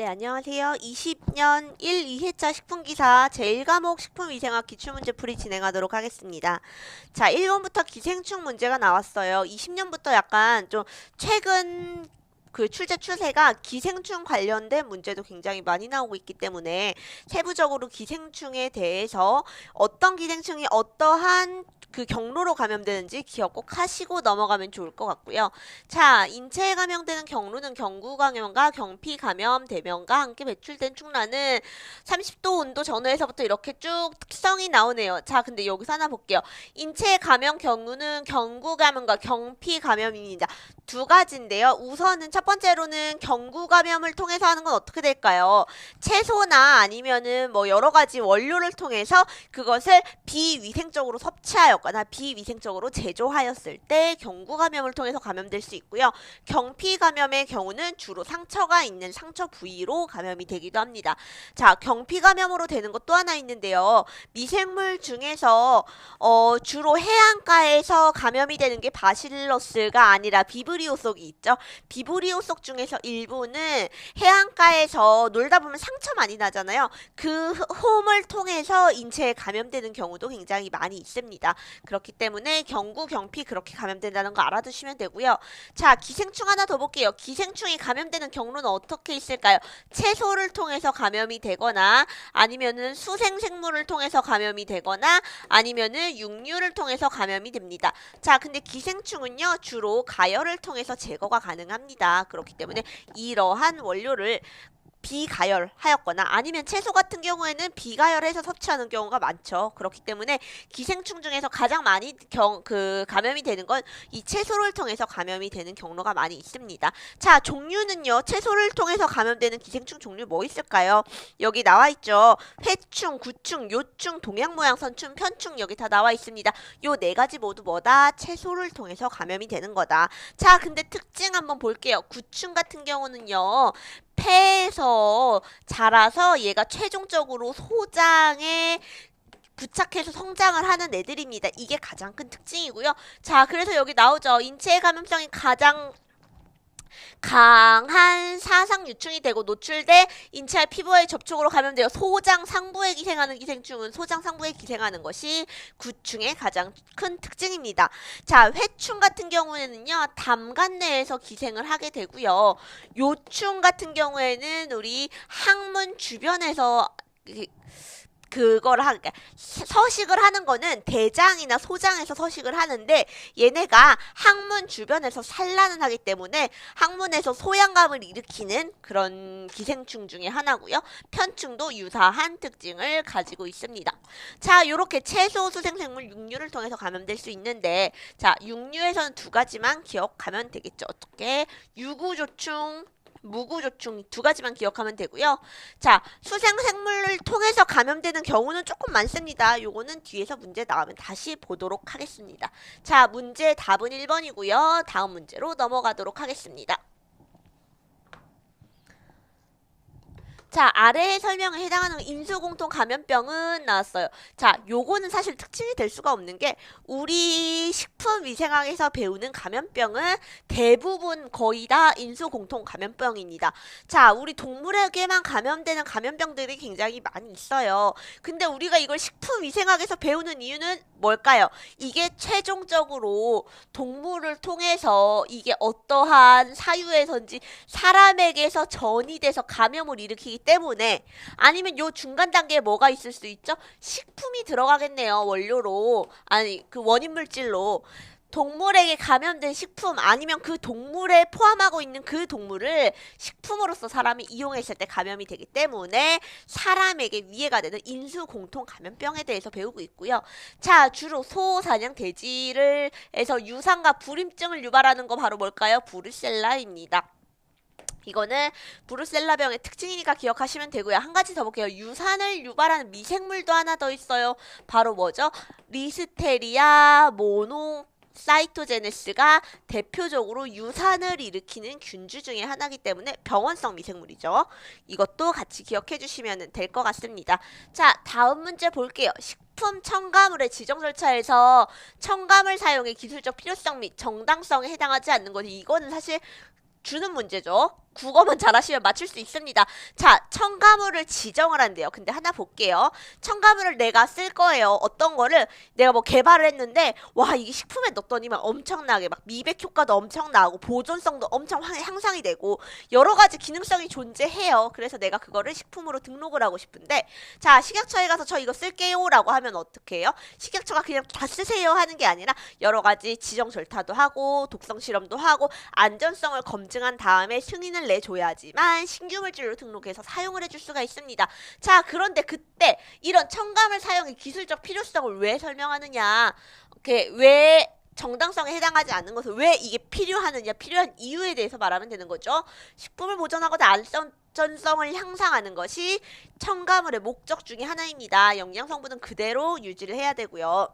네, 안녕하세요. 20년 1, 2회차 식품기사 제1과목 식품위생학 기출문제 풀이 진행하도록 하겠습니다. 자, 1번부터 기생충 문제가 나왔어요. 20년부터 약간 좀 최근 그 출제 추세가 기생충 관련된 문제도 굉장히 많이 나오고 있기 때문에 세부적으로 기생충에 대해서 어떤 기생충이 어떠한 그 경로로 감염되는지 기억 꼭 하시고 넘어가면 좋을 것 같고요. 자, 인체에 감염되는 경로는 경구 감염과 경피 감염, 대면과 함께 배출된 충란은 30도 온도 전후에서부터 이렇게 쭉 특성이 나오네요. 자, 근데 여기서 하나 볼게요. 인체에 감염 경로는 경구 감염과 경피 감염입니다. 두 가지인데요. 우선은 첫 번째로는 경구 감염을 통해서 하는 건 어떻게 될까요? 채소나 아니면은 뭐 여러 가지 원료를 통해서 그것을 비위생적으로 섭취하였거나 비위생적으로 제조하였을 때 경구 감염을 통해서 감염될 수 있고요. 경피 감염의 경우는 주로 상처가 있는 상처 부위로 감염이 되기도 합니다. 자, 경피 감염으로 되는 것 또 하나 있는데요. 미생물 중에서 주로 해안가에서 감염이 되는 게 바실러스가 아니라 비브리오 속이 있죠. 비브리오 속 중에서 일부는 해안가에서 놀다 보면 상처 많이 나잖아요. 그 홈을 통해서 인체에 감염되는 경우도 굉장히 많이 있습니다. 그렇기 때문에 경구, 경피 그렇게 감염된다는 거 알아두시면 되고요. 자, 기생충 하나 더 볼게요. 기생충이 감염되는 경로는 어떻게 있을까요? 채소를 통해서 감염이 되거나 아니면은 수생생물을 통해서 감염이 되거나 아니면은 육류를 통해서 감염이 됩니다. 자, 근데 기생충은요, 주로 가열을 통해서 제거가 가능합니다. 그렇기 때문에 이러한 원료를 비가열하였거나 아니면 채소 같은 경우에는 비가열해서 섭취하는 경우가 많죠. 그렇기 때문에 기생충 중에서 가장 많이 감염이 되는 건 이 채소를 통해서 감염이 되는 경로가 많이 있습니다. 자, 종류는요. 채소를 통해서 감염되는 기생충 종류 뭐 있을까요? 여기 나와 있죠. 회충, 구충, 요충, 동양모양 선충, 편충 여기 다 나와 있습니다. 요 네 가지 모두 뭐다? 채소를 통해서 감염이 되는 거다. 자, 근데 특징 한번 볼게요. 구충 같은 경우는요. 폐에서 자라서 얘가 최종적으로 소장에 부착해서 성장을 하는 애들입니다. 이게 가장 큰 특징이고요. 자, 그래서 여기 나오죠. 인체의 감염성이 가장 강한 사상 유충이 되고 노출돼 인체와 피부와의 접촉으로 감염되어 소장 상부에 기생하는 기생충은 소장 상부에 기생하는 것이 구충의 가장 큰 특징입니다. 자, 회충 같은 경우에는요, 담간 내에서 기생을 하게 되고요. 요충 같은 경우에는 우리 항문 주변에서 서식을 하는 거는 대장이나 소장에서 서식을 하는데 얘네가 항문 주변에서 산란을 하기 때문에 항문에서 소양감을 일으키는 그런 기생충 중에 하나고요. 편충도 유사한 특징을 가지고 있습니다. 자, 요렇게 채소, 수생생물, 육류를 통해서 감염될 수 있는데 자, 육류에서는 두 가지만 기억하면 되겠죠. 어떻게? 유구조충, 무구조충 두 가지만 기억하면 되고요. 자, 수생생물을 통해서 감염되는 경우는 조금 많습니다. 요거는 뒤에서 문제 나오면 다시 보도록 하겠습니다. 자, 문제 답은 1번이고요. 다음 문제로 넘어가도록 하겠습니다. 자, 아래의 설명에 해당하는 인수공통 감염병은 나왔어요. 자, 요거는 사실 특징이 될 수가 없는 게 우리 식품위생학에서 배우는 감염병은 대부분 거의 다 인수공통 감염병입니다. 자, 우리 동물에게만 감염되는 감염병들이 굉장히 많이 있어요. 근데 우리가 이걸 식품위생학에서 배우는 이유는 뭘까요? 이게 최종적으로 동물을 통해서 이게 어떠한 사유에선지 사람에게서 전이 돼서 감염을 일으키기 때문에 아니면 요 중간 단계에 뭐가 있을 수 있죠? 식품이 들어가겠네요. 원료로. 아니, 그 원인 물질로. 동물에게 감염된 식품 아니면 그 동물에 포함하고 있는 그 동물을 식품으로서 사람이 이용했을 때 감염이 되기 때문에 사람에게 위해가 되는 인수공통 감염병에 대해서 배우고 있고요. 자, 주로 소, 사냥, 돼지를 해서 유산과 불임증을 유발하는 거 바로 뭘까요? 브루셀라입니다. 이거는 브루셀라병의 특징이니까 기억하시면 되고요. 한 가지 더 볼게요. 유산을 유발하는 미생물도 하나 더 있어요. 바로 뭐죠? 리스테리아 모노사이토제네스가 대표적으로 유산을 일으키는 균주 중에 하나이기 때문에 병원성 미생물이죠. 이것도 같이 기억해 주시면 될 것 같습니다. 자, 다음 문제 볼게요. 식품 첨가물의 지정 절차에서 첨가물 사용의 기술적 필요성 및 정당성에 해당하지 않는 것이 이거는 사실 주는 문제죠. 국어만 잘하시면 맞출 수 있습니다. 자, 첨가물을 지정을 한대요. 근데 하나 볼게요. 첨가물을 내가 쓸 거예요. 어떤 거를 내가 뭐 개발을 했는데 와 이게 식품에 넣었더니 막 엄청나게 막 미백 효과도 엄청 나고 보존성도 엄청 향상이 되고 여러 가지 기능성이 존재해요. 그래서 내가 그거를 식품으로 등록을 하고 싶은데 자, 식약처에 가서 저 이거 쓸게요 라고 하면 어떻게 해요? 식약처가 그냥 다 쓰세요 하는 게 아니라 여러 가지 지정 절차도 하고 독성 실험도 하고 안전성을 검증한 다음에 승인을 내줘야지만 신규물질로 등록해서 사용을 해줄 수가 있습니다. 자, 그런데 그때 이런 첨가물 사용의 기술적 필요성을 왜 설명하느냐? 왜 정당성에 해당하지 않는 것을 왜 이게 필요하느냐, 필요한 이유에 대해서 말하면 되는 거죠. 식품을 보존하거나 안전성을 향상하는 것이 첨가물의 목적 중에 하나입니다. 영양 성분은 그대로 유지를 해야 되고요.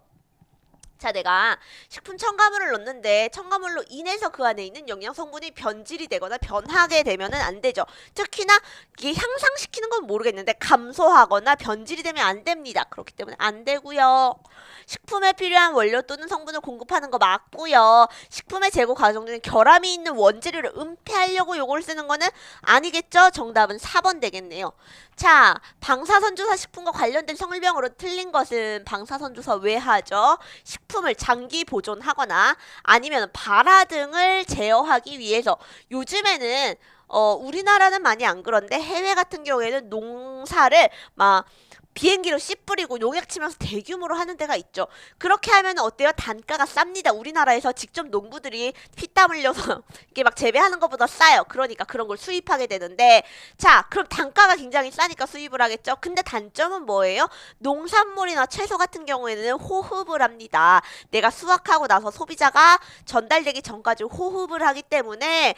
자, 내가 식품 첨가물을 넣는데 첨가물로 인해서 그 안에 있는 영양 성분이 변질이 되거나 변하게 되면은 안 되죠. 특히나 이게 향상시키는 건 모르겠는데 감소하거나 변질이 되면 안 됩니다. 그렇기 때문에 안 되고요. 식품에 필요한 원료 또는 성분을 공급하는 거 맞고요. 식품의 제고 과정 중에 결함이 있는 원재료를 은폐하려고 요걸 쓰는 거는 아니겠죠? 정답은 4번 되겠네요. 자, 방사선조사 식품과 관련된 성명으로 틀린 것은 방사선조사 왜 하죠? 식품을 장기 보존하거나 아니면 발화 등을 제어하기 위해서 요즘에는 우리나라는 많이 안 그런데 해외 같은 경우에는 농사를 막 비행기로 씨 뿌리고 농약 치면서 대규모로 하는 데가 있죠. 그렇게 하면 어때요? 단가가 쌉니다. 우리나라에서 직접 농부들이 피땀 흘려서 이게 막 재배하는 것보다 싸요. 그러니까 그런 걸 수입하게 되는데 자, 그럼 단가가 굉장히 싸니까 수입을 하겠죠. 근데 단점은 뭐예요? 농산물이나 채소 같은 경우에는 호흡을 합니다. 내가 수확하고 나서 소비자가 전달되기 전까지 호흡을 하기 때문에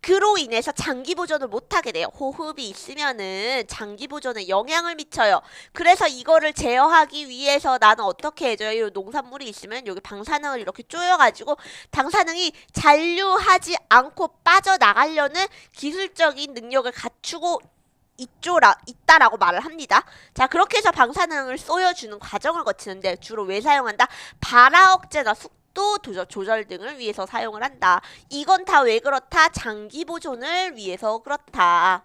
그로 인해서 장기 보존을 못하게 돼요. 호흡이 있으면은 장기 보존에 영향을 미쳐요. 그래서 이거를 제어하기 위해서 나는 어떻게 해줘요? 이 농산물이 있으면 여기 방사능을 이렇게 쪼여가지고 방사능이 잔류하지 않고 빠져나가려는 기술적인 능력을 갖추고 있다라고 말을 합니다. 자, 그렇게 해서 방사능을 쏘여주는 과정을 거치는데 주로 왜 사용한다? 발화 억제나 또 조절 등을 위해서 사용을 한다. 이건 다 왜 그렇다? 장기 보존을 위해서 그렇다.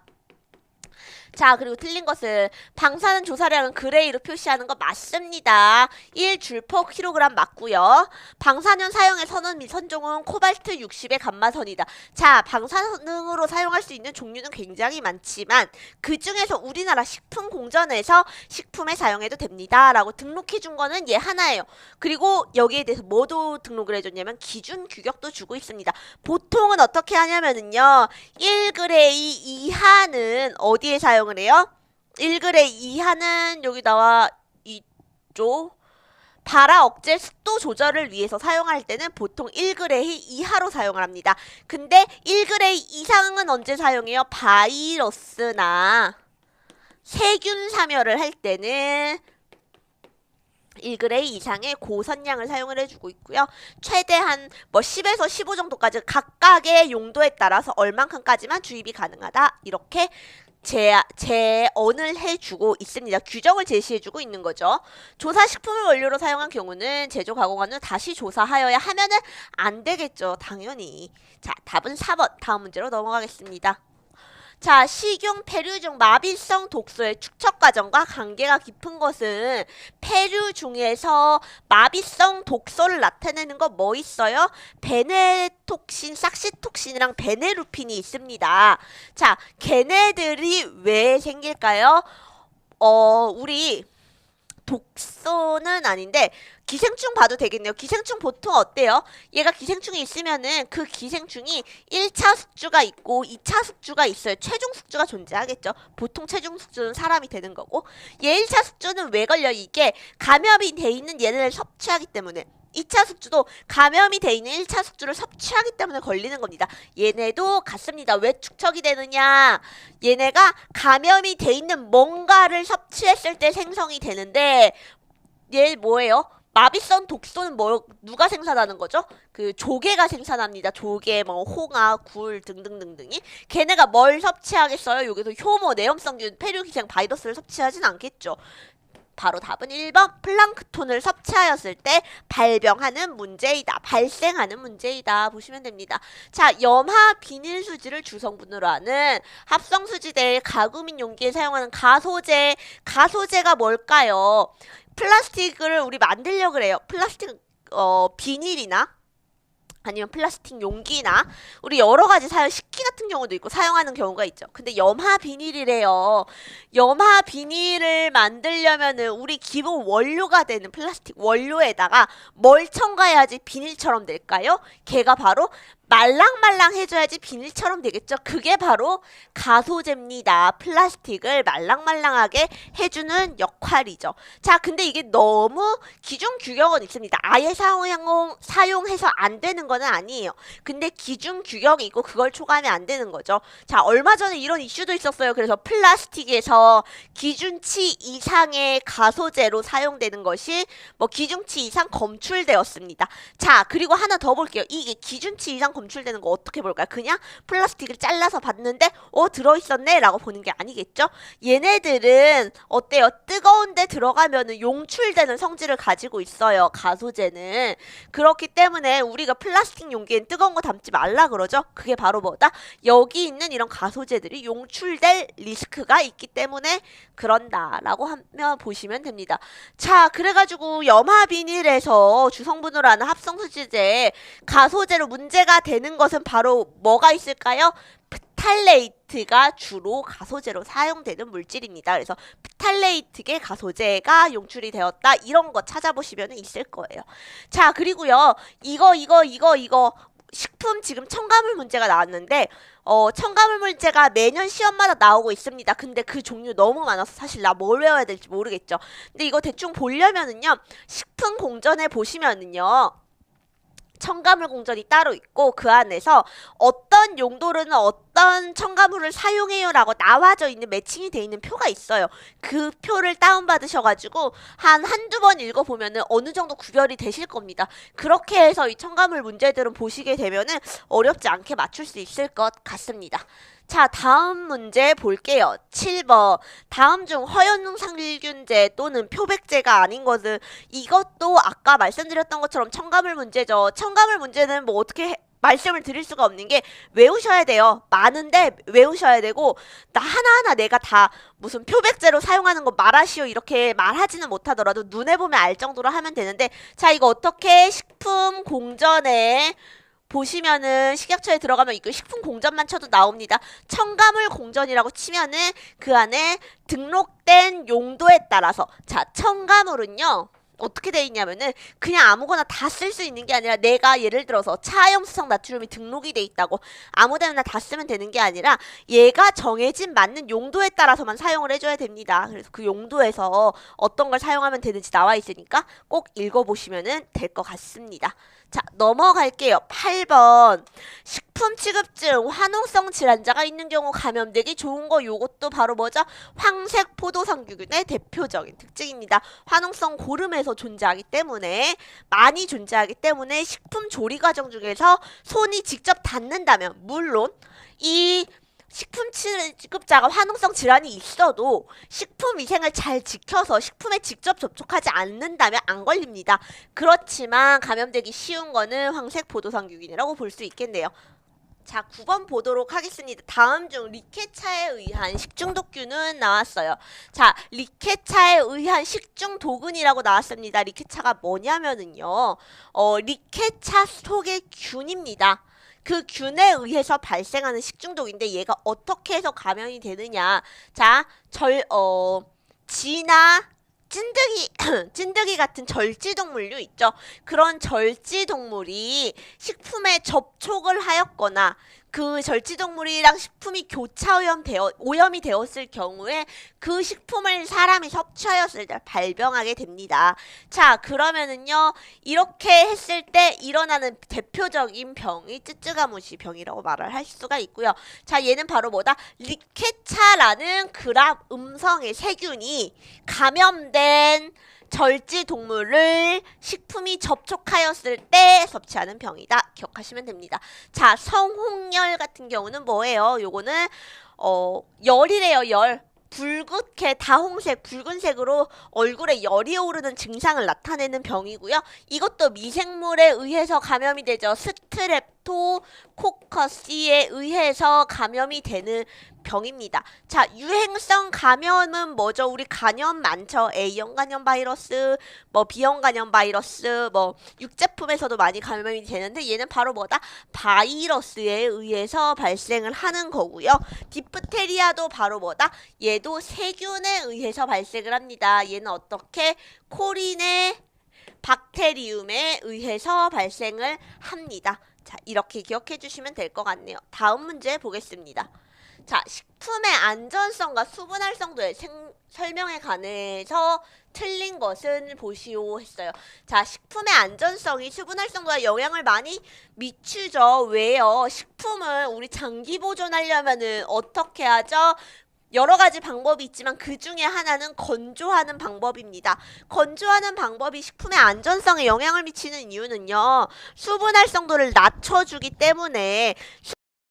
자, 그리고 틀린 것은 방사능 조사량은 그레이로 표시하는 거 맞습니다. 1줄/kg 맞고요. 방사능 사용의 선언 및 선종은 코발트 60의 감마선이다. 자, 방사능으로 사용할 수 있는 종류는 굉장히 많지만 그 중에서 우리나라 식품공전에서 식품에 사용해도 됩니다. 라고 등록해 준 거는 얘 하나예요. 그리고 여기에 대해서 뭐도 등록을 해줬냐면 기준 규격도 주고 있습니다. 보통은 어떻게 하냐면은요. 1g 이하는 어디에 사용을 해요? 1g 이하는 여기 나와 있죠. 발화 억제 습도 조절을 위해서 사용할 때는 보통 1g 이하로 사용을 합니다. 근데 1g 이상은 언제 사용해요? 바이러스나 세균 사멸을 할 때는 1g 이상의 고선량을 사용을 해주고 있고요. 최대한 뭐 10에서 15 정도까지 각각의 용도에 따라서 얼만큼까지만 주입이 가능하다. 이렇게 제언을 해주고 있습니다. 규정을 제시해주고 있는 거죠. 조사식품을 원료로 사용한 경우는 제조 가공한 후 다시 조사하여야 하면은 안 되겠죠. 당연히. 자, 답은 4번. 다음 문제로 넘어가겠습니다. 자, 식용 폐류 중 마비성 독소의 축적 과정과 관계가 깊은 것은 폐류 중에서 마비성 독소를 나타내는 거 뭐 있어요? 베네톡신, 삭시톡신이랑 베네루핀이 있습니다. 자, 걔네들이 왜 생길까요? 우리 독소는 아닌데 기생충 봐도 되겠네요. 기생충 보통 어때요? 얘가 기생충이 있으면은 그 기생충이 1차 숙주가 있고 2차 숙주가 있어요. 최종 숙주가 존재하겠죠. 보통 최종 숙주는 사람이 되는 거고 얘 1차 숙주는 왜 걸려? 이게 감염이 돼 있는 얘네를 섭취하기 때문에 2차 숙주도 감염이 돼 있는 1차 숙주를 섭취하기 때문에 걸리는 겁니다. 얘네도 같습니다. 왜 축적이 되느냐? 얘네가 감염이 돼 있는 뭔가를 섭취했을 때 생성이 되는데 얘 뭐예요? 마비성 독소는 누가 생산하는 거죠? 그 조개가 생산합니다. 조개, 뭐 홍합, 굴 등등등등이. 걔네가 뭘 섭취하겠어요? 여기서 효모, 내염성균, 폐류기생 바이러스를 섭취하진 않겠죠. 바로 답은 1번 플랑크톤을 섭취하였을 때 발병하는 문제이다. 발생하는 문제이다. 보시면 됩니다. 자, 염화 비닐 수지를 주성분으로 하는 합성수지대 가구 및 용기에 사용하는 가소제. 가소제가 뭘까요? 플라스틱을 우리 만들려고 그래요. 플라스틱 비닐이나 아니면 플라스틱 용기나 우리 여러 가지 식기 같은 경우도 있고 사용하는 경우가 있죠. 근데 염화 비닐이래요. 염화 비닐을 만들려면은 우리 기본 원료가 되는 플라스틱 원료에다가 뭘 첨가해야지 비닐처럼 될까요? 걔가 바로 말랑말랑 해줘야지 비닐처럼 되겠죠. 그게 바로 가소제입니다. 플라스틱을 말랑말랑하게 해주는 역할이죠. 자, 근데 이게 너무 기준 규격은 있습니다. 아예 사용해서 안 되는 거는 아니에요. 근데 기준 규격이 있고 그걸 초과하면 안 되는 거죠. 자, 얼마 전에 이런 이슈도 있었어요. 그래서 플라스틱에서 기준치 이상의 가소제로 사용되는 것이 기준치 이상 검출되었습니다. 자, 그리고 하나 더 볼게요. 이게 기준치 이상 검출되는 거 어떻게 볼까요? 그냥 플라스틱을 잘라서 봤는데 들어있었네 라고 보는 게 아니겠죠? 얘네들은 어때요? 뜨거운데 들어가면은 용출되는 성질을 가지고 있어요. 가소제는. 그렇기 때문에 우리가 플라스틱 용기엔 뜨거운 거 담지 말라 그러죠? 그게 바로 뭐다? 여기 있는 이런 가소제들이 용출될 리스크가 있기 때문에 그런다 라고 하면 보시면 됩니다. 자, 그래가지고 염화 비닐에서 주성분으로 하는 합성수지제 가소제로 문제가 되는 것은 바로 뭐가 있을까요? 프탈레이트가 주로 가소제로 사용되는 물질입니다. 그래서 프탈레이트계 가소제가 용출이 되었다. 이런 거 찾아보시면 있을 거예요. 자, 그리고요. 이거 식품 지금 첨가물 문제가 나왔는데 첨가물 문제가 매년 시험마다 나오고 있습니다. 근데 그 종류 너무 많아서 사실 나 뭘 외워야 될지 모르겠죠. 근데 이거 대충 보려면은요. 식품 공전에 보시면은요. 첨가물 공전이 따로 있고 그 안에서 어떤 용도로는 어떤 첨가물을 사용해요 라고 나와져 있는 매칭이 돼 있는 표가 있어요. 그 표를 다운받으셔가지고 한두 번 읽어보면은 어느 정도 구별이 되실 겁니다. 그렇게 해서 이 첨가물 문제들은 보시게 되면은 어렵지 않게 맞출 수 있을 것 같습니다. 자, 다음 문제 볼게요. 7번. 다음 중 허연웅살균제 또는 표백제가 아닌 것은 이것도 아까 말씀드렸던 것처럼 첨가물 문제죠. 첨가물 문제는 어떻게 말씀을 드릴 수가 없는 게 외우셔야 돼요. 많은데 외우셔야 되고 나 하나하나 내가 다 무슨 표백제로 사용하는 거 말하시오 이렇게 말하지는 못하더라도 눈에 보면 알 정도로 하면 되는데 자, 이거 어떻게 식품 공전에 보시면은 식약처에 들어가면 이거 식품 공전만 쳐도 나옵니다. 첨가물 공전이라고 치면은 그 안에 등록된 용도에 따라서 자, 첨가물은요. 어떻게 돼 있냐면은 그냥 아무거나 다 쓸 수 있는 게 아니라 내가 예를 들어서 차염수성 나트륨이 등록이 돼 있다고 아무데나 다 쓰면 되는 게 아니라 얘가 정해진 맞는 용도에 따라서만 사용을 해줘야 됩니다. 그래서 그 용도에서 어떤 걸 사용하면 되는지 나와 있으니까 꼭 읽어보시면 될 것 같습니다. 자, 넘어갈게요. 8번. 식품 취급증, 화농성 질환자가 있는 경우 감염되기 좋은 거 요것도 바로 뭐죠? 황색 포도상규균의 대표적인 특징입니다. 화농성 고름에서 존재하기 때문에 많이 존재하기 때문에 식품 조리 과정 중에서 손이 직접 닿는다면 물론 이 식품 취급자가 화농성 질환이 있어도 식품 위생을 잘 지켜서 식품에 직접 접촉하지 않는다면 안 걸립니다. 그렇지만 감염되기 쉬운 거는 황색 포도상규균이라고 볼 수 있겠네요. 자, 9번 보도록 하겠습니다. 다음 중 리케차에 의한 식중독균은 나왔어요. 자, 리케차에 의한 식중독균이라고 나왔습니다. 리케차가 뭐냐면은요. 리케차 속의 균입니다. 그 균에 의해서 발생하는 식중독인데 얘가 어떻게 해서 감염이 되느냐. 자, 쥐나 찐득이 같은 절지동물류 있죠. 그런 절지동물이 식품에 접촉을 하였거나 그 절지동물이랑 식품이 오염이 되었을 경우에 그 식품을 사람이 섭취하였을 때 발병하게 됩니다. 자, 그러면은요, 이렇게 했을 때 일어나는 대표적인 병이 쯔쯔가무시 병이라고 말을 할 수가 있고요. 자, 얘는 바로 뭐다? 리케차라는 그랍 음성의 세균이 감염된 절지동물을 식품이 접촉하였을 때 섭취하는 병이다. 기억하시면 됩니다. 자, 성홍열 같은 경우는 뭐예요? 요거는 열이래요. 열. 붉게 다홍색, 붉은색으로 얼굴에 열이 오르는 증상을 나타내는 병이고요. 이것도 미생물에 의해서 감염이 되죠. 스트랩토코커스에 의해서 감염이 되는 병입니다. 자, 유행성 감염은 뭐죠? 우리 간염 많죠. A형 간염 바이러스, 뭐 B형 간염 바이러스, 뭐 육제품에서도 많이 감염이 되는데 얘는 바로 뭐다? 바이러스에 의해서 발생을 하는 거고요. 디프테리아도 바로 뭐다? 얘도 세균에 의해서 발생을 합니다. 얘는 어떻게? 코린의 박테리움에 의해서 발생을 합니다. 자, 이렇게 기억해 주시면 될 것 같네요. 다음 문제 보겠습니다. 자, 식품의 안전성과 수분활성도의 설명에 관해서 틀린 것은 보시오 했어요. 자, 식품의 안전성이 수분활성도에 영향을 많이 미치죠. 왜요? 식품을 우리 장기 보존하려면은 어떻게 하죠? 여러 가지 방법이 있지만 그 중에 하나는 건조하는 방법입니다. 건조하는 방법이 식품의 안전성에 영향을 미치는 이유는요. 수분활성도를 낮춰주기 때문에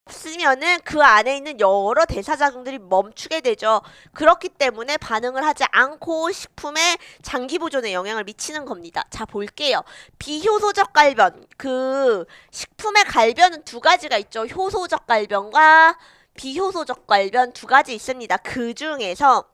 없으면은 그 안에 있는 여러 대사작용들이 멈추게 되죠. 그렇기 때문에 반응을 하지 않고 식품의 장기 보존에 영향을 미치는 겁니다. 자, 볼게요. 비효소적 갈변. 그 식품의 갈변은 두 가지가 있죠. 효소적 갈변과 비효소적 갈변 두 가지 있습니다. 그 중에서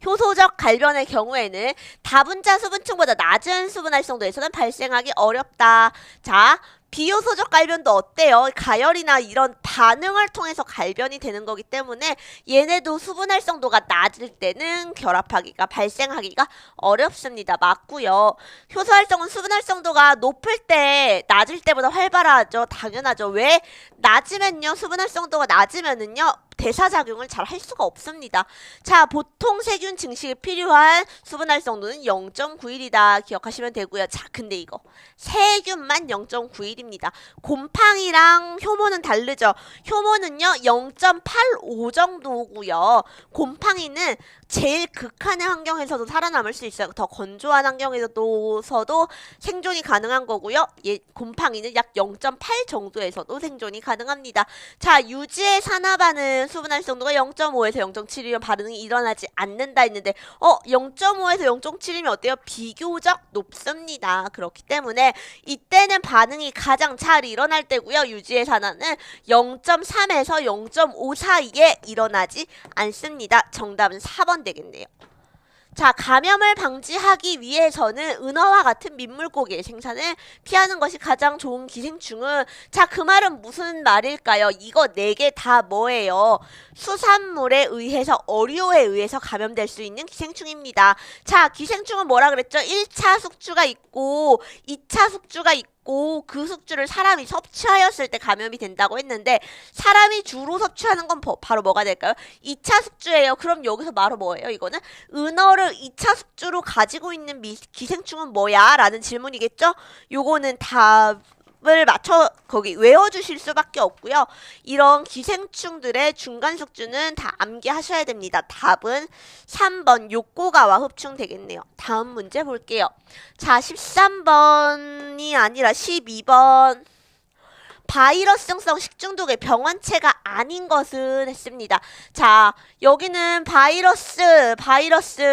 효소적 갈변의 경우에는 다분자 수분층보다 낮은 수분 활성도에서는 발생하기 어렵다. 자, 비효소적 갈변도 어때요? 가열이나 이런 반응을 통해서 갈변이 되는 거기 때문에 얘네도 수분 활성도가 낮을 때는 결합하기가 발생하기가 어렵습니다. 맞고요. 효소 활성은 수분 활성도가 높을 때 낮을 때보다 활발하죠. 당연하죠. 왜? 낮으면요. 수분 활성도가 낮으면은요. 대사작용을 잘 할 수가 없습니다. 자, 보통 세균 증식에 필요한 수분 활성도는 0.91이다. 기억하시면 되고요. 자, 근데 이거 세균만 0.91입니다. 곰팡이랑 효모는 다르죠. 효모는요 0.85 정도고요. 곰팡이는 제일 극한의 환경에서도 살아남을 수 있어요. 더 건조한 환경에서도 생존이 가능한 거고요. 곰팡이는 약 0.8 정도에서도 생존이 가능합니다. 자, 유지의 산화반응 수분 활성도가 0.5에서 0.7이면 반응이 일어나지 않는다 했는데 0.5에서 0.7이면 어때요? 비교적 높습니다. 그렇기 때문에 이때는 반응이 가장 잘 일어날 때고요. 유지의 산화는 0.3에서 0.5 사이에 일어나지 않습니다. 정답은 4번 되겠네요. 자, 감염을 방지하기 위해서는 은어와 같은 민물고기의 생산을 피하는 것이 가장 좋은 기생충은 자, 그 말은 무슨 말일까요? 이거 4개 다 뭐예요? 수산물에 의해서 어류에 의해서 감염될 수 있는 기생충입니다. 자, 기생충은 뭐라 그랬죠? 1차 숙주가 있고 2차 숙주가 있고 그 숙주를 사람이 섭취하였을 때 감염이 된다고 했는데 사람이 주로 섭취하는 건 바로 뭐가 될까요? 2차 숙주예요. 그럼 여기서 바로 뭐예요? 이거는 은어를 2차 숙주로 가지고 있는 기생충은 뭐야? 라는 질문이겠죠? 요거는 답을 맞춰 거기 외워주실 수밖에 없고요. 이런 기생충들의 중간 숙주는 다 암기하셔야 됩니다. 답은 3번 욕고가와 흡충 되겠네요. 다음 문제 볼게요. 자, 13번이 아니라 12번. 바이러스성 식중독의 병원체가 아닌 것은 했습니다. 자, 여기는 바이러스,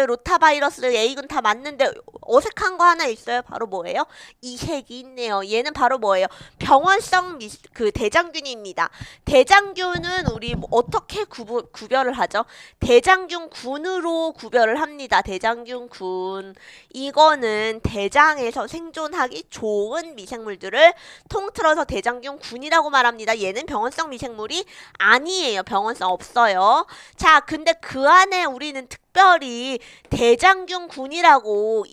로타바이러스, A군 다 맞는데 어색한 거 하나 있어요. 바로 뭐예요? 이 색이 있네요. 얘는 바로 뭐예요? 병원성 대장균입니다. 대장균은 우리 어떻게 구별을 하죠? 대장균군으로 구별을 합니다. 대장균군. 이거는 대장에서 생존하기 좋은 미생물들을 통틀어서 대장균군이라고 말합니다. 얘는 병원성 미생물이 아니에요. 병원성 없어요. 자, 근데 그 안에 우리는 특별히 대장균군이라고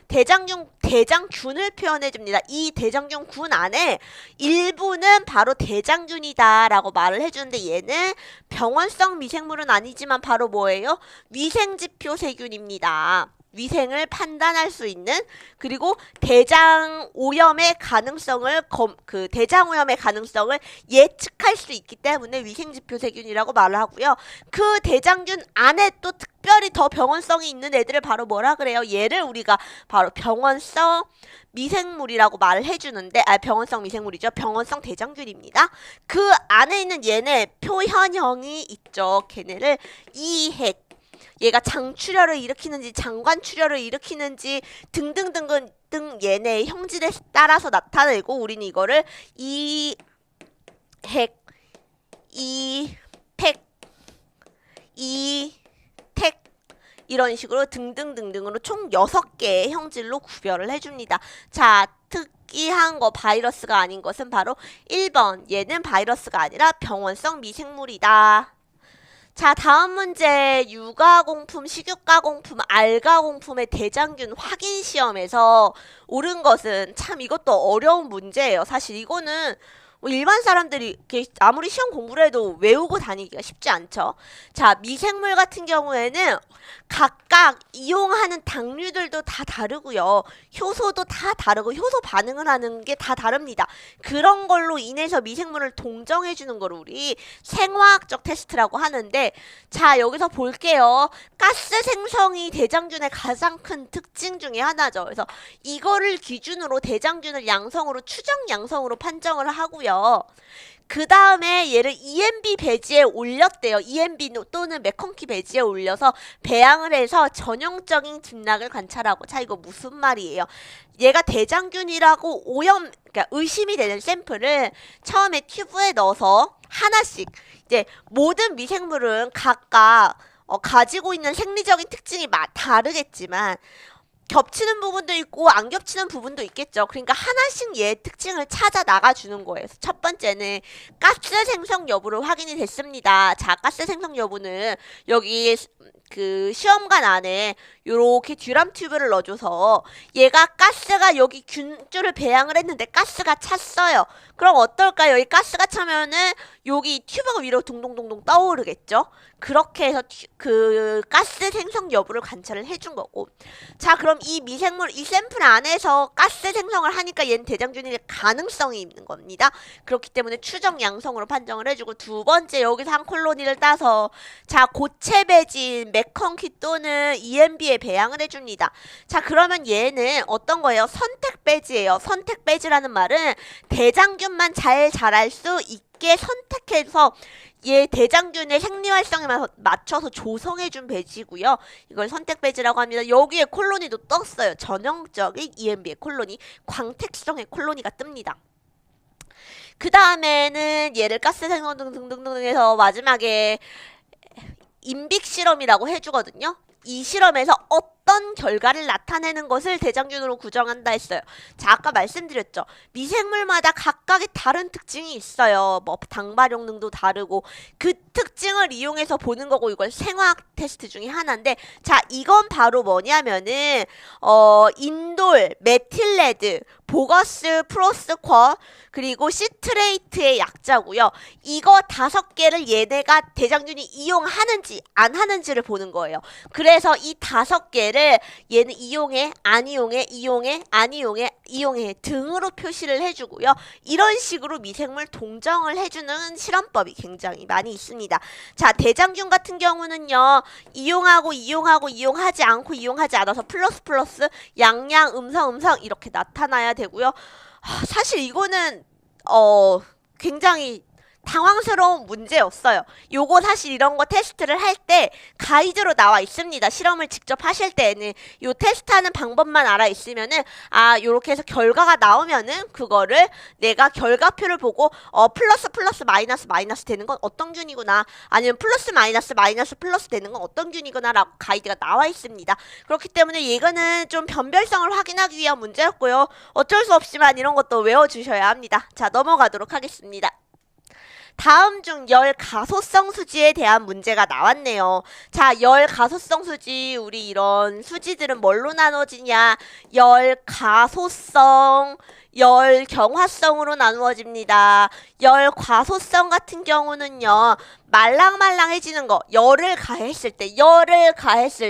대장균을 표현해줍니다. 이 대장균군 안에 일부는 바로 대장균이다 라고 말을 해주는데 얘는 병원성 미생물은 아니지만 바로 뭐예요? 위생지표 세균입니다. 위생을 판단할 수 있는 그리고 대장 오염의 가능성을 예측할 수 있기 때문에 위생지표 세균이라고 말을 하고요. 그 대장균 안에 또 특별히 더 병원성이 있는 애들을 바로 뭐라 그래요? 얘를 우리가 바로 병원성 미생물이라고 말을 해주는데, 병원성 미생물이죠. 병원성 대장균입니다. 그 안에 있는 얘네 표현형이 있죠. 걔네를 이핵, 얘가 장출혈을 일으키는지 장관출혈을 일으키는지 등등등등 얘네의 형질에 따라서 나타내고, 우리는 이거를 이핵, 이팩, 이택 이런 식으로 등등등등으로 총 6개의 형질로 구별을 해줍니다. 자, 특이한 거 바이러스가 아닌 것은 바로 1번, 얘는 바이러스가 아니라 병원성 미생물이다. 자, 다음 문제. 육아공품, 식육가공품, 알가공품의 대장균 확인 시험에서 옳은 것은, 참 이것도 어려운 문제예요. 사실 이거는 일반 사람들이 아무리 시험 공부를 해도 외우고 다니기가 쉽지 않죠. 자, 미생물 같은 경우에는 각각 이용하는 당류들도 다 다르고요. 효소도 다 다르고 효소 반응을 하는 게 다 다릅니다. 그런 걸로 인해서 미생물을 동정해주는 걸 우리 생화학적 테스트라고 하는데, 자, 여기서 볼게요. 가스 생성이 대장균의 가장 큰 특징 중에 하나죠. 그래서 이거를 기준으로 대장균을 양성으로, 추정 양성으로 판정을 하고요. 그 다음에 얘를 EMB 배지에 올렸대요. EMB 또는 맥컨키 배지에 올려서 배양을 해서 전형적인 진락을 관찰하고. 자, 이거 무슨 말이에요? 얘가 대장균이라고 그러니까 의심이 되는 샘플을 처음에 튜브에 넣어서 하나씩, 이제 모든 미생물은 각각 가지고 있는 생리적인 특징이 다르겠지만 겹치는 부분도 있고 안 겹치는 부분도 있겠죠. 그러니까 하나씩 얘 특징을 찾아 나가주는 거예요. 첫 번째는 가스 생성 여부를 확인이 됐습니다. 자, 가스 생성 여부는 여기 그 시험관 안에 요렇게 듀람 튜브를 넣어줘서 얘가 가스가 여기 균줄을 배양을 했는데 가스가 찼어요. 그럼 어떨까요? 여기 가스가 차면은 여기 튜브가 위로 동동동동 떠오르겠죠? 그렇게 해서 그 가스 생성 여부를 관찰을 해준 거고. 자, 그럼 이 미생물, 이 샘플 안에서 가스 생성을 하니까 얘는 대장균일 가능성이 있는 겁니다. 그렇기 때문에 추정 양성으로 판정을 해주고, 두 번째 여기서 한 콜로니를 따서 자, 고체 배진 맥컨키 또는 EMB에 배양을 해줍니다. 자, 그러면 얘는 어떤 거예요? 선택 배지예요. 선택 배지라는 말은 대장균만 잘 자랄 수 있게 선택해서 얘 대장균의 생리활성에 맞춰서 조성해준 배지고요. 이걸 선택 배지라고 합니다. 여기에 콜로니도 떴어요. 전형적인 EMB의 콜로니, 광택성의 콜로니가 뜹니다. 그 다음에는 얘를 가스 생성 등등등 해서 마지막에 인빅 실험이라고 해주거든요. 이 실험에서 어떤 결과를 나타내는 것을 대장균으로 구정한다 했어요. 자, 아까 말씀드렸죠. 미생물마다 각각의 다른 특징이 있어요. 뭐 당발용능도 다르고 그 특징을 이용해서 보는 거고, 이건 생화학 테스트 중에 하나인데, 자, 이건 바로 뭐냐면은 인돌, 메틸레드, 보거스, 프로스쿼, 그리고 시트레이트의 약자고요. 이거 5개를 얘네가 대장균이 이용하는지 안 하는지를 보는 거예요. 그래서 이 5개를 얘는 이용해, 안 이용해, 이용해, 안 이용해, 이용해 등으로 표시를 해주고요. 이런 식으로 미생물 동정을 해주는 실험법이 굉장히 많이 있습니다. 자, 대장균 같은 경우는요, 이용하고 이용하지 않고 이용하지 않아서 플러스 플러스 양양 음성 이렇게 나타나야 되고요. 사실 이거는 굉장히 당황스러운 문제였어요. 요거 사실 이런 거 테스트를 할 때 가이드로 나와 있습니다. 실험을 직접 하실 때는 요 테스트하는 방법만 알아 있으면은, 요렇게 해서 결과가 나오면은 그거를 내가 결과표를 보고 플러스 플러스 마이너스 마이너스 되는 건 어떤 균이구나, 아니면 플러스 마이너스 마이너스 플러스 되는 건 어떤 균이구나 라고 가이드가 나와 있습니다. 그렇기 때문에 이거는 좀 변별성을 확인하기 위한 문제였고요. 어쩔 수 없지만 이런 것도 외워주셔야 합니다. 자, 넘어가도록 하겠습니다. 다음 중 열 가소성 수지에 대한 문제가 나왔네요. 자, 열 가소성 수지, 우리 이런 수지들은 뭘로 나눠지냐? 열 가소성, 열 경화성으로 나누어집니다. 열 과소성 같은 경우는요, 말랑말랑해지는 거, 열을 가했을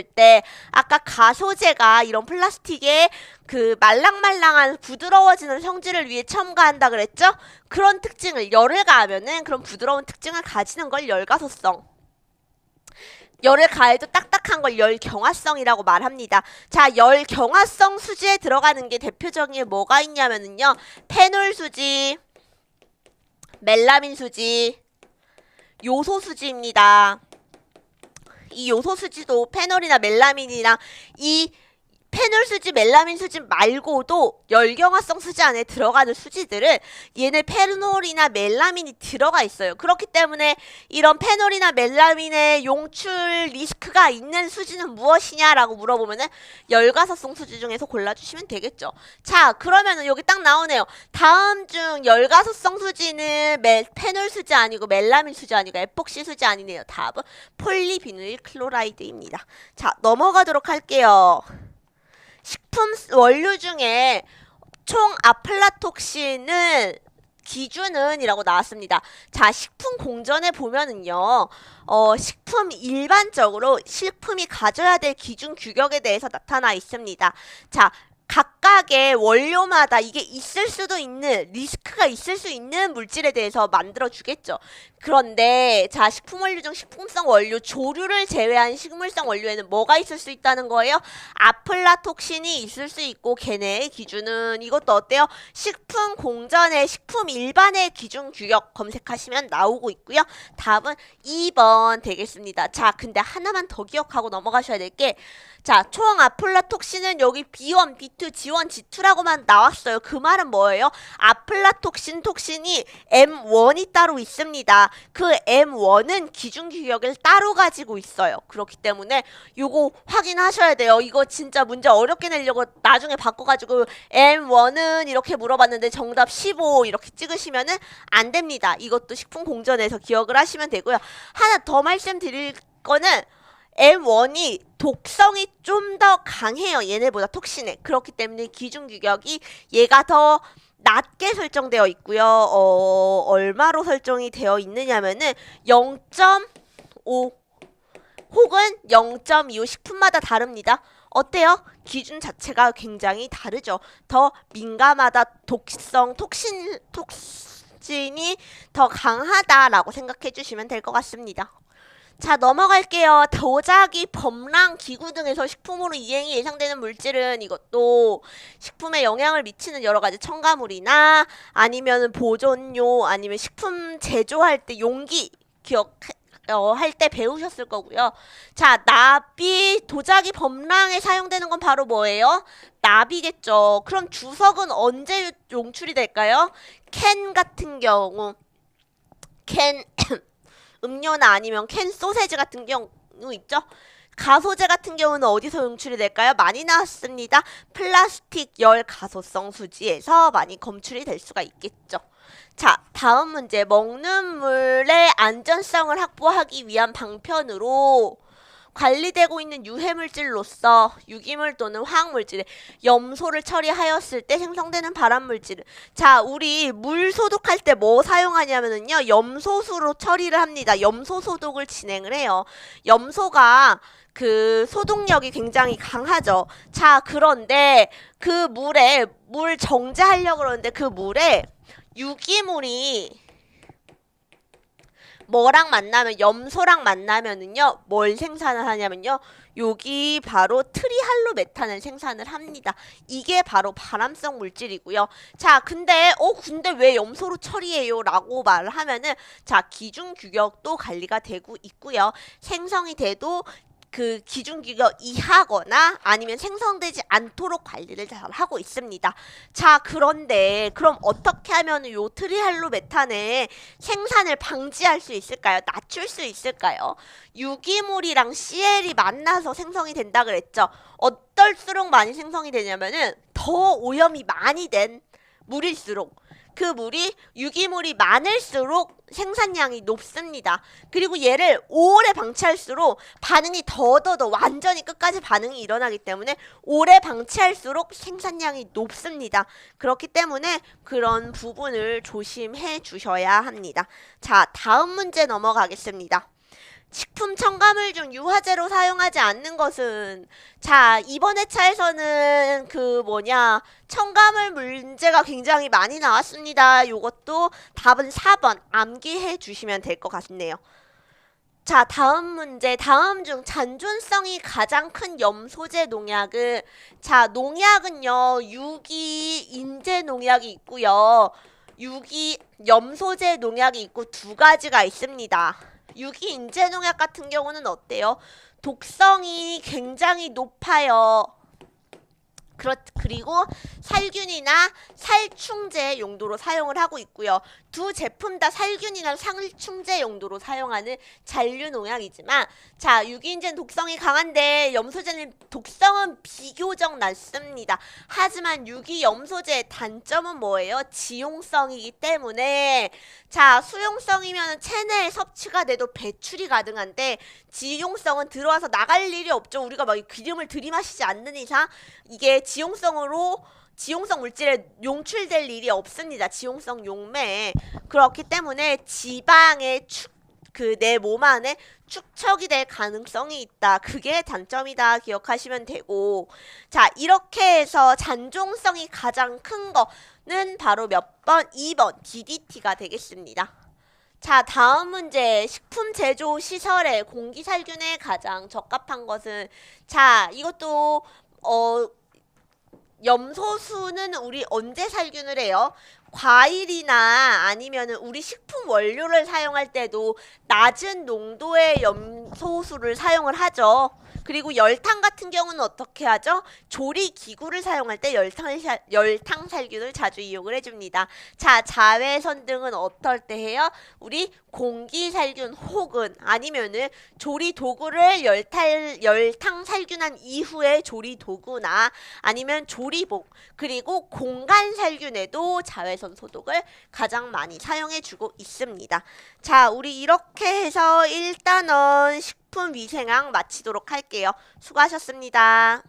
때 아까 가소제가 이런 플라스틱에 그 말랑말랑한 부드러워지는 성질을 위해 첨가한다 그랬죠? 그런 특징을, 열을 가하면은 그런 부드러운 특징을 가지는 걸 열가소성. 열을 가해도 딱딱한 걸 열경화성이라고 말합니다. 자, 열경화성 수지에 들어가는 게 대표적인 게 뭐가 있냐면은요. 페놀 수지, 멜라민 수지, 요소 수지입니다. 이 요소 수지도 페놀이나 멜라민이랑 이 페놀 수지, 멜라민 수지 말고도 열경화성 수지 안에 들어가는 수지들은 얘네 페놀이나 멜라민이 들어가 있어요. 그렇기 때문에 이런 페놀이나 멜라민의 용출 리스크가 있는 수지는 무엇이냐라고 물어보면은 열가사성 수지 중에서 골라주시면 되겠죠. 자, 그러면은 여기 딱 나오네요. 다음 중 열가사성 수지는 페놀 수지 아니고 멜라민 수지 아니고 에폭시 수지 아니네요. 답은 폴리비닐 클로라이드입니다. 자, 넘어가도록 할게요. 식품 원료 중에 총 아플라톡신은 기준은 이라고 나왔습니다. 자, 식품 공전에 보면은요, 식품 일반적으로 식품이 가져야 될 기준 규격에 대해서 나타나 있습니다. 자, 각각의 원료마다 이게 있을 수도 있는 리스크가 있을 수 있는 물질에 대해서 만들어 주겠죠. 그런데 자, 식품 원료 중 식품성 원료 조류를 제외한 식물성 원료에는 뭐가 있을 수 있다는 거예요? 아플라톡신이 있을 수 있고 걔네의 기준은 이것도 어때요? 식품 공전의 식품 일반의 기준 규격 검색하시면 나오고 있고요. 답은 2번 되겠습니다. 자, 근데 하나만 더 기억하고 넘어가셔야 될 게 자, 총 아플라톡신은 여기 B1, B2, G1, G2라고만 나왔어요. 그 말은 뭐예요? 아플라톡신 톡신이 M1이 따로 있습니다. 그 M1은 기준 규격을 따로 가지고 있어요. 그렇기 때문에 요거 확인하셔야 돼요. 이거 진짜 문제 어렵게 내려고 나중에 바꿔가지고 M1은 이렇게 물어봤는데 정답 15 이렇게 찍으시면은 안 됩니다. 이것도 식품 공전에서 기억을 하시면 되고요. 하나 더 말씀드릴 거는 M1이 독성이 좀 더 강해요. 얘네보다 톡신에. 그렇기 때문에 기준 규격이 얘가 더 낮게 설정되어 있고요. 얼마로 설정이 되어 있느냐면은 0.5 혹은 0.25 식품마다 다릅니다. 어때요? 기준 자체가 굉장히 다르죠. 더 민감하다, 톡신이 더 강하다라고 생각해 주시면 될 것 같습니다. 자, 넘어갈게요. 도자기, 범랑, 기구 등에서 식품으로 이행이 예상되는 물질은 이것도 식품에 영향을 미치는 여러 가지 첨가물이나 아니면 보존료 아니면 식품 제조할 때 용기 할 때 배우셨을 거고요. 자, 나비, 도자기, 범랑에 사용되는 건 바로 뭐예요? 나비겠죠. 그럼 주석은 언제 용출이 될까요? 캔 같은 경우 음료나 아니면 캔 소세지 같은 경우 있죠? 가소제 같은 경우는 어디서 용출이 될까요? 많이 나왔습니다. 플라스틱 열 가소성 수지에서 많이 검출이 될 수가 있겠죠. 자, 다음 문제. 먹는 물의 안전성을 확보하기 위한 방편으로 관리되고 있는 유해물질로서 유기물 또는 화학물질에 염소를 처리하였을 때 생성되는 발암물질은 자, 우리 물 소독할 때 뭐 사용하냐면은요, 염소수로 처리를 합니다. 염소 소독을 진행을 해요. 염소가 그 소독력이 굉장히 강하죠. 자, 그런데 그 물에 물 정제하려고 그러는데 그 물에 유기물이 뭐랑 만나면 염소랑 만나면은요 뭘 생산을 하냐면요 여기 바로 트리할로메탄을 생산을 합니다. 이게 바로 발암성 물질이고요. 자, 근데 왜 염소로 처리해요? 라고 말을 하면은 자, 기준 규격도 관리가 되고 있고요. 생성이 돼도 그 기준 규격 이하거나 아니면 생성되지 않도록 관리를 잘 하고 있습니다. 자, 그런데 그럼 어떻게 하면 요 트리할로메탄의 생산을 방지할 수 있을까요? 낮출 수 있을까요? 유기물이랑 CL이 만나서 생성이 된다 그랬죠. 어떨수록 많이 생성이 되냐면은 더 오염이 많이 된 물일수록 그 물이 유기물이 많을수록 생산량이 높습니다. 그리고 얘를 오래 방치할수록 반응이 더 완전히 끝까지 반응이 일어나기 때문에 오래 방치할수록 생산량이 높습니다. 그렇기 때문에 그런 부분을 조심해 주셔야 합니다. 자, 다음 문제 넘어가겠습니다. 식품 첨가물 중 유화제로 사용하지 않는 것은 자, 이번 회차에서는 첨가물 문제가 굉장히 많이 나왔습니다. 요것도 답은 4번 암기해 주시면 될 것 같네요. 자, 다음 문제. 다음 중 잔존성이 가장 큰 염소제 농약은, 자, 농약은요, 유기 인제 농약이 있고요. 유기 염소제 농약이 있고 두 가지가 있습니다. 유기 인제 농약 같은 경우는 어때요? 독성이 굉장히 높아요. 그리고 살균이나 살충제 용도로 사용을 하고 있고요. 두 제품 다 살균이나 살충제 용도로 사용하는 잔류 농약이지만, 자, 유기인제는 독성이 강한데 염소제는 독성은 비교적 낮습니다. 하지만 유기 염소제의 단점은 뭐예요? 지용성이기 때문에, 자, 수용성이면 체내에 섭취가 돼도 배출이 가능한데, 지용성은 들어와서 나갈 일이 없죠. 우리가 막 기름을 들이마시지 않는 이상 이게 지용성 물질에 용출될 일이 없습니다. 지용성 용매에. 그렇기 때문에 지방의 내 몸 안에 축적이 될 가능성이 있다. 그게 단점이다. 기억하시면 되고. 자, 이렇게 해서 잔존성이 가장 큰 거는 바로 몇 번? 2번 DDT가 되겠습니다. 자, 다음 문제. 식품 제조 시설의 공기 살균에 가장 적합한 것은, 자, 이것도 염소수는 우리 언제 살균을 해요? 과일이나 아니면은 우리 식품 원료를 사용할 때도 낮은 농도의 염소수를 사용을 하죠. 그리고 열탕 같은 경우는 어떻게 하죠? 조리 기구를 사용할 때 열탕 살균을 자주 이용을 해줍니다. 자, 자외선 등은 어떨 때 해요? 우리 공기 살균 혹은 아니면은 조리 도구를 열탕 살균한 이후에 조리 도구나 아니면 조리복 그리고 공간 살균에도 자외선 소독을 가장 많이 사용해주고 있습니다. 자, 우리 이렇게 해서 일단은 식품 위생학 마치도록 할게요. 수고하셨습니다.